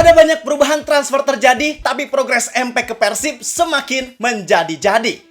Ada banyak perubahan transfer terjadi, tapi progres MP ke Persib semakin menjadi-jadi.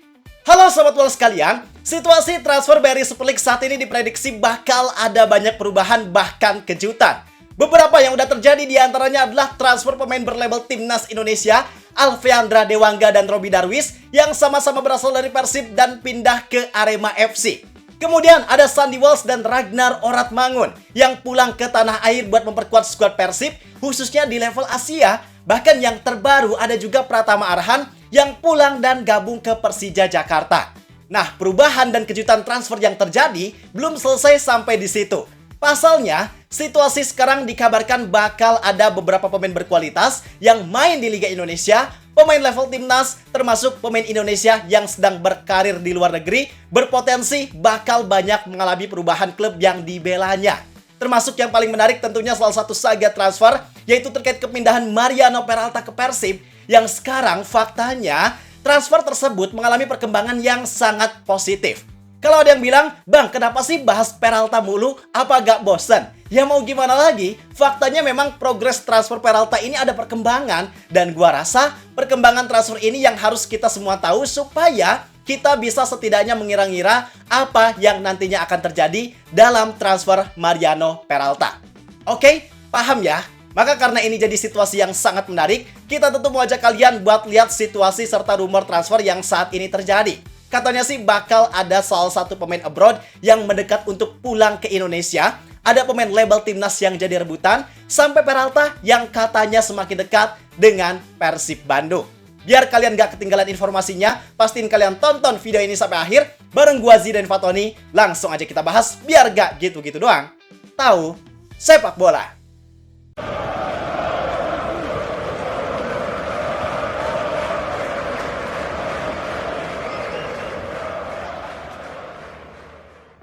Halo sobat bola sekalian, situasi transfer BRI Super League saat ini diprediksi bakal ada banyak perubahan, bahkan kejutan. Beberapa yang udah terjadi diantaranya adalah transfer pemain berlabel Timnas Indonesia, Alfeandra Dewangga dan Robby Darwis, yang sama-sama berasal dari Persib dan pindah ke Arema FC. Kemudian ada Sandy Walsh dan Ragnar Oratmangun yang pulang ke tanah air buat memperkuat skuad Persib, khususnya di level Asia. Bahkan yang terbaru ada juga Pratama Arhan yang pulang dan gabung ke Persija Jakarta. Nah, perubahan dan kejutan transfer yang terjadi belum selesai sampai di situ. Pasalnya, situasi sekarang dikabarkan bakal ada beberapa pemain berkualitas yang main di Liga Indonesia, pemain level timnas, termasuk pemain Indonesia yang sedang berkarir di luar negeri, berpotensi bakal banyak mengalami perubahan klub yang dibelanya. Termasuk yang paling menarik tentunya salah satu saga transfer, yaitu terkait kepindahan Mariano Peralta ke Persib, yang sekarang faktanya transfer tersebut mengalami perkembangan yang sangat positif. Kalau ada yang bilang, Bang, kenapa sih bahas Peralta mulu? Apa gak bosen? Ya mau gimana lagi? Faktanya memang progres transfer Peralta ini ada perkembangan. Dan gua rasa perkembangan transfer ini yang harus kita semua tahu supaya kita bisa setidaknya mengira-ngira apa yang nantinya akan terjadi dalam transfer Mariano Peralta. Oke, paham ya? Maka karena ini jadi situasi yang sangat menarik, kita tentu mau ajak kalian buat lihat situasi serta rumor transfer yang saat ini terjadi. Katanya sih bakal ada salah satu pemain abroad yang mendekat untuk pulang ke Indonesia. Ada pemain label timnas yang jadi rebutan. Sampai Peralta yang katanya semakin dekat dengan Persib Bandung. Biar kalian gak ketinggalan informasinya, pastiin kalian tonton video ini sampai akhir. Bareng gua Zidan Fatoni, langsung aja kita bahas biar gak gitu-gitu doang. Tahu sepak bola.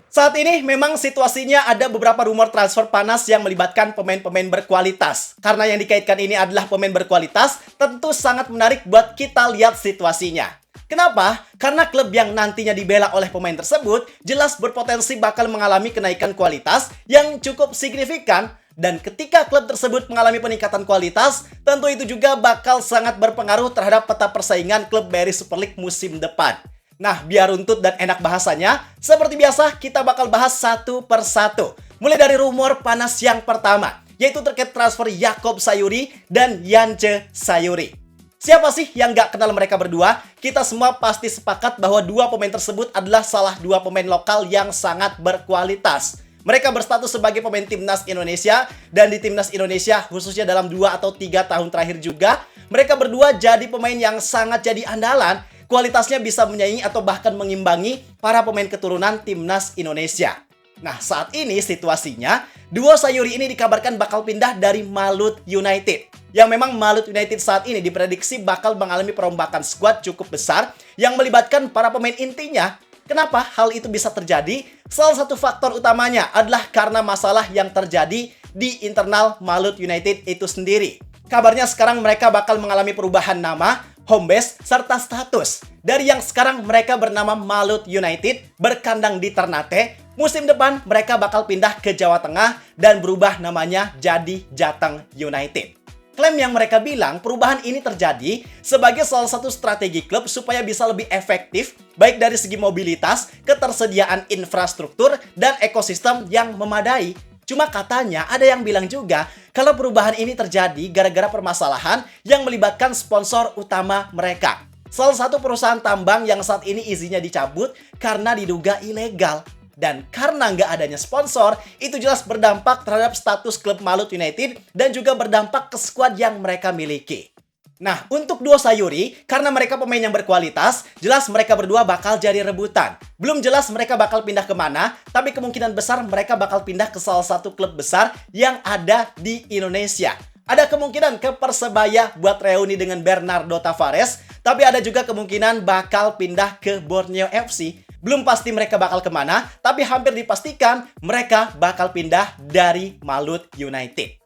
Saat ini memang situasinya ada beberapa rumor transfer panas yang melibatkan pemain-pemain berkualitas. Karena yang dikaitkan ini adalah pemain berkualitas, tentu sangat menarik buat kita lihat situasinya. Kenapa? Karena klub yang nantinya dibela oleh pemain tersebut jelas berpotensi bakal mengalami kenaikan kualitas yang cukup signifikan. Dan ketika klub tersebut mengalami peningkatan kualitas, tentu itu juga bakal sangat berpengaruh terhadap peta persaingan klub BRI Super League musim depan. Nah, biar runtut dan enak bahasanya, seperti biasa kita bakal bahas satu per satu. Mulai dari rumor panas yang pertama, yaitu terkait transfer Yakob Sayuri dan Yance Sayuri. Siapa sih yang gak kenal mereka berdua? Kita semua pasti sepakat bahwa dua pemain tersebut adalah salah dua pemain lokal yang sangat berkualitas. Mereka berstatus sebagai pemain Timnas Indonesia, dan di Timnas Indonesia khususnya dalam 2 atau 3 tahun terakhir juga, mereka berdua jadi pemain yang sangat jadi andalan. Kualitasnya bisa menyaingi atau bahkan mengimbangi para pemain keturunan Timnas Indonesia. Nah, saat ini situasinya, duo Sayuri ini dikabarkan bakal pindah dari Malut United. Yang memang Malut United saat ini diprediksi bakal mengalami perombakan skuad cukup besar yang melibatkan para pemain intinya. Kenapa hal itu bisa terjadi? Salah satu faktor utamanya adalah karena masalah yang terjadi di internal Malut United itu sendiri. Kabarnya sekarang mereka bakal mengalami perubahan nama, home base, serta status. Dari yang sekarang mereka bernama Malut United, berkandang di Ternate, musim depan mereka bakal pindah ke Jawa Tengah dan berubah namanya jadi Jateng United. Klaim yang mereka bilang perubahan ini terjadi sebagai salah satu strategi klub supaya bisa lebih efektif, baik dari segi mobilitas, ketersediaan infrastruktur, dan ekosistem yang memadai. Cuma katanya ada yang bilang juga kalau perubahan ini terjadi gara-gara permasalahan yang melibatkan sponsor utama mereka. Salah satu perusahaan tambang yang saat ini izinnya dicabut karena diduga ilegal. Dan karena nggak adanya sponsor, itu jelas berdampak terhadap status klub Malut United dan juga berdampak ke skuad yang mereka miliki. Nah, untuk duo Sayuri, karena mereka pemain yang berkualitas, jelas mereka berdua bakal jadi rebutan. Belum jelas mereka bakal pindah kemana, tapi kemungkinan besar mereka bakal pindah ke salah satu klub besar yang ada di Indonesia. Ada kemungkinan ke Persebaya buat reuni dengan Bernardo Tavares, tapi ada juga kemungkinan bakal pindah ke Borneo FC. Belum pasti mereka bakal kemana, tapi hampir dipastikan mereka bakal pindah dari Malut United.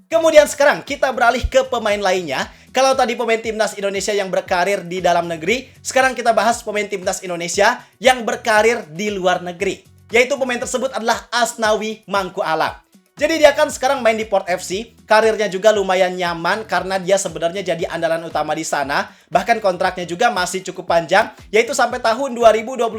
Kemudian sekarang kita beralih ke pemain lainnya. Kalau tadi pemain Timnas Indonesia yang berkarir di dalam negeri, sekarang kita bahas pemain Timnas Indonesia yang berkarir di luar negeri. Yaitu pemain tersebut adalah Asnawi Mangku Alam. Jadi dia kan sekarang main di Port FC, karirnya juga lumayan nyaman karena dia sebenarnya jadi andalan utama di sana. Bahkan kontraknya juga masih cukup panjang, yaitu sampai tahun 2029.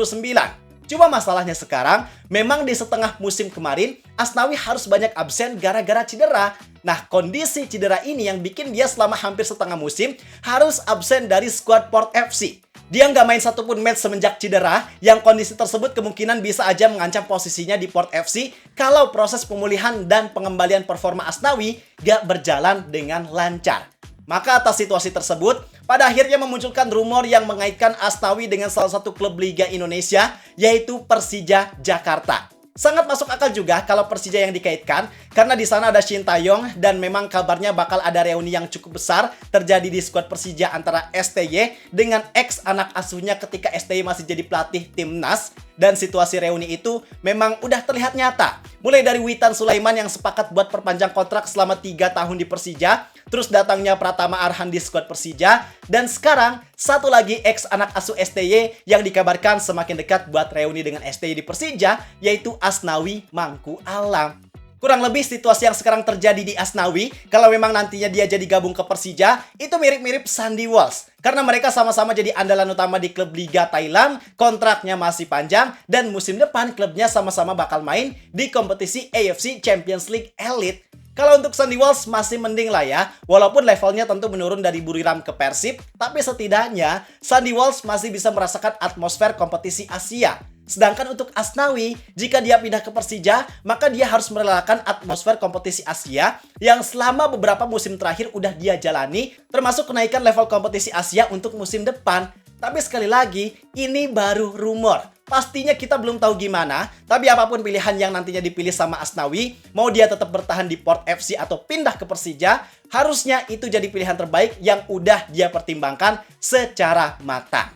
Cuma masalahnya sekarang, memang di setengah musim kemarin, Asnawi harus banyak absen gara-gara cedera. Nah, kondisi cedera ini yang bikin dia selama hampir setengah musim harus absen dari skuad Port FC. Dia nggak main satupun match semenjak cedera, yang kondisi tersebut kemungkinan bisa aja mengancam posisinya di Port FC kalau proses pemulihan dan pengembalian performa Asnawi nggak berjalan dengan lancar. Maka atas situasi tersebut, pada akhirnya memunculkan rumor yang mengaitkan Asnawi dengan salah satu klub Liga Indonesia, yaitu Persija Jakarta. Sangat masuk akal juga kalau Persija yang dikaitkan, karena di sana ada Shin Taeyong dan memang kabarnya bakal ada reuni yang cukup besar terjadi di skuad Persija antara STY dengan ex anak asuhnya ketika STY masih jadi pelatih timnas. Dan situasi reuni itu memang udah terlihat nyata. Mulai dari Witan Sulaiman yang sepakat buat perpanjang kontrak selama 3 tahun di Persija, terus datangnya Pratama Arhan di skuad Persija, dan sekarang satu lagi ex anak asuh STY yang dikabarkan semakin dekat buat reuni dengan STY di Persija, yaitu Asnawi Mangku Alam. Kurang lebih situasi yang sekarang terjadi di Asnawi, kalau memang nantinya dia jadi gabung ke Persija, itu mirip-mirip Sandy Walsh. Karena mereka sama-sama jadi andalan utama di klub Liga Thailand, kontraknya masih panjang, dan musim depan klubnya sama-sama bakal main di kompetisi AFC Champions League Elite. Kalau untuk Sandy Walsh masih mending lah ya, walaupun levelnya tentu menurun dari Buriram ke Persib, tapi setidaknya Sandy Walsh masih bisa merasakan atmosfer kompetisi Asia. Sedangkan untuk Asnawi, jika dia pindah ke Persija, maka dia harus merelakan atmosfer kompetisi Asia yang selama beberapa musim terakhir udah dia jalani, termasuk kenaikan level kompetisi Asia untuk musim depan. Tapi sekali lagi, ini baru rumor. Pastinya kita belum tahu gimana, tapi apapun pilihan yang nantinya dipilih sama Asnawi, mau dia tetap bertahan di Port FC atau pindah ke Persija, harusnya itu jadi pilihan terbaik yang udah dia pertimbangkan secara matang.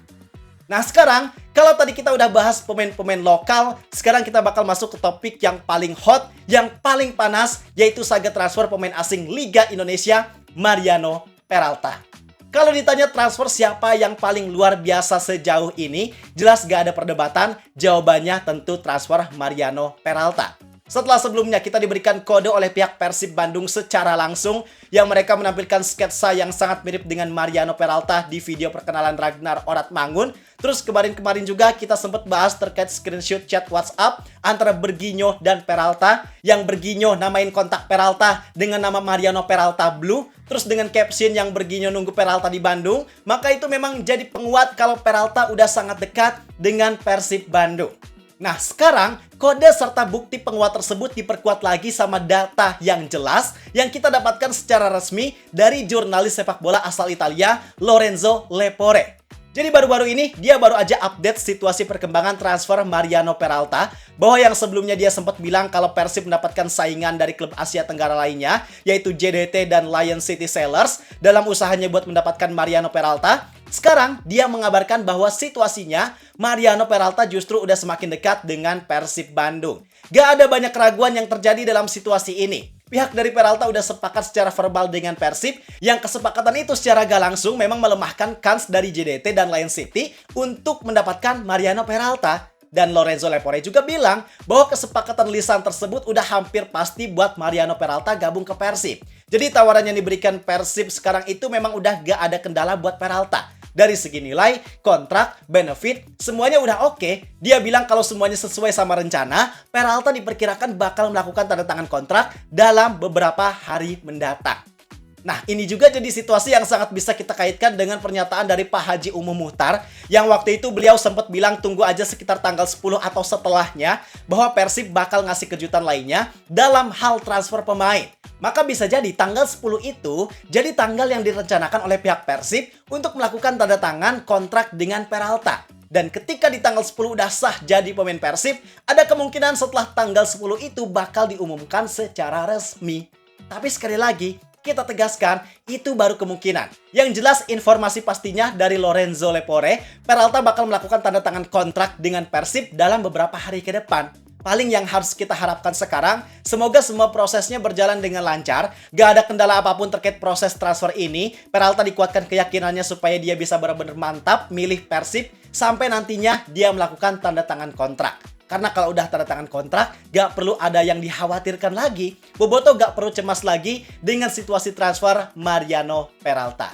Nah sekarang, kalau tadi kita udah bahas pemain-pemain lokal, sekarang kita bakal masuk ke topik yang paling hot, yang paling panas, yaitu saga transfer pemain asing Liga Indonesia, Mariano Peralta. Kalau ditanya transfer siapa yang paling luar biasa sejauh ini, jelas gak ada perdebatan, jawabannya tentu transfer Mariano Peralta. Setelah sebelumnya kita diberikan kode oleh pihak Persib Bandung secara langsung, yang mereka menampilkan sketsa yang sangat mirip dengan Mariano Peralta di video perkenalan Ragnar Oratmangun. Terus kemarin-kemarin juga kita sempat bahas terkait screenshot chat WhatsApp antara Berginho dan Peralta, yang Berginho namain kontak Peralta dengan nama Mariano Peralta Blue, terus dengan caption yang Berginho nunggu Peralta di Bandung. Maka itu memang jadi penguat kalau Peralta udah sangat dekat dengan Persib Bandung. Nah sekarang, kode serta bukti penguat tersebut diperkuat lagi sama data yang jelas yang kita dapatkan secara resmi dari jurnalis sepak bola asal Italia, Lorenzo Lepore. Jadi baru-baru ini dia baru aja update situasi perkembangan transfer Mariano Peralta, bahwa yang sebelumnya dia sempat bilang kalau Persib mendapatkan saingan dari klub Asia Tenggara lainnya, yaitu JDT dan Lion City Sailors, dalam usahanya buat mendapatkan Mariano Peralta. Sekarang dia mengabarkan bahwa situasinya Mariano Peralta justru udah semakin dekat dengan Persib Bandung. Gak ada banyak keraguan yang terjadi dalam situasi ini. Pihak dari Peralta udah sepakat secara verbal dengan Persib, yang kesepakatan itu secara gak langsung memang melemahkan kans dari JDT dan Lion City untuk mendapatkan Mariano Peralta. Dan Lorenzo Lepore juga bilang bahwa kesepakatan lisan tersebut udah hampir pasti buat Mariano Peralta gabung ke Persib. Jadi tawaran yang diberikan Persib sekarang itu memang udah gak ada kendala buat Peralta. Dari segi nilai, kontrak, benefit, semuanya udah oke. Dia bilang kalau semuanya sesuai sama rencana, Peralta diperkirakan bakal melakukan tanda tangan kontrak dalam beberapa hari mendatang. Nah, ini juga jadi situasi yang sangat bisa kita kaitkan dengan pernyataan dari Pak Haji Umum Muhtar, yang waktu itu beliau sempat bilang tunggu aja sekitar tanggal 10 atau setelahnya, bahwa Persib bakal ngasih kejutan lainnya dalam hal transfer pemain. Maka bisa jadi tanggal 10 itu jadi tanggal yang direncanakan oleh pihak Persib untuk melakukan tanda tangan kontrak dengan Peralta. Dan ketika di tanggal 10 udah sah jadi pemain Persib, ada kemungkinan setelah tanggal 10 itu bakal diumumkan secara resmi. Tapi sekali lagi, kita tegaskan, itu baru kemungkinan. Yang jelas informasi pastinya dari Lorenzo Lepore, Peralta bakal melakukan tanda tangan kontrak dengan Persib dalam beberapa hari ke depan. Paling yang harus kita harapkan sekarang, semoga semua prosesnya berjalan dengan lancar, gak ada kendala apapun terkait proses transfer ini. Peralta dikuatkan keyakinannya supaya dia bisa benar-benar mantap milih Persib, sampai nantinya dia melakukan tanda tangan kontrak. Karena kalau udah tanda tangan kontrak, gak perlu ada yang dikhawatirkan lagi. Boboto gak perlu cemas lagi dengan situasi transfer Mariano Peralta.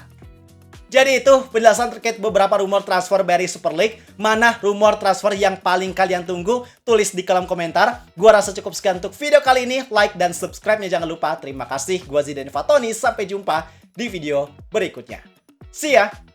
Jadi itu penjelasan terkait beberapa rumor transfer dari Super League. Mana rumor transfer yang paling kalian tunggu? Tulis di kolom komentar. Gua rasa cukup sekian untuk video kali ini. Like dan subscribe-nya jangan lupa. Terima kasih. Gua Zidane Fatoni. Sampai jumpa di video berikutnya. See ya!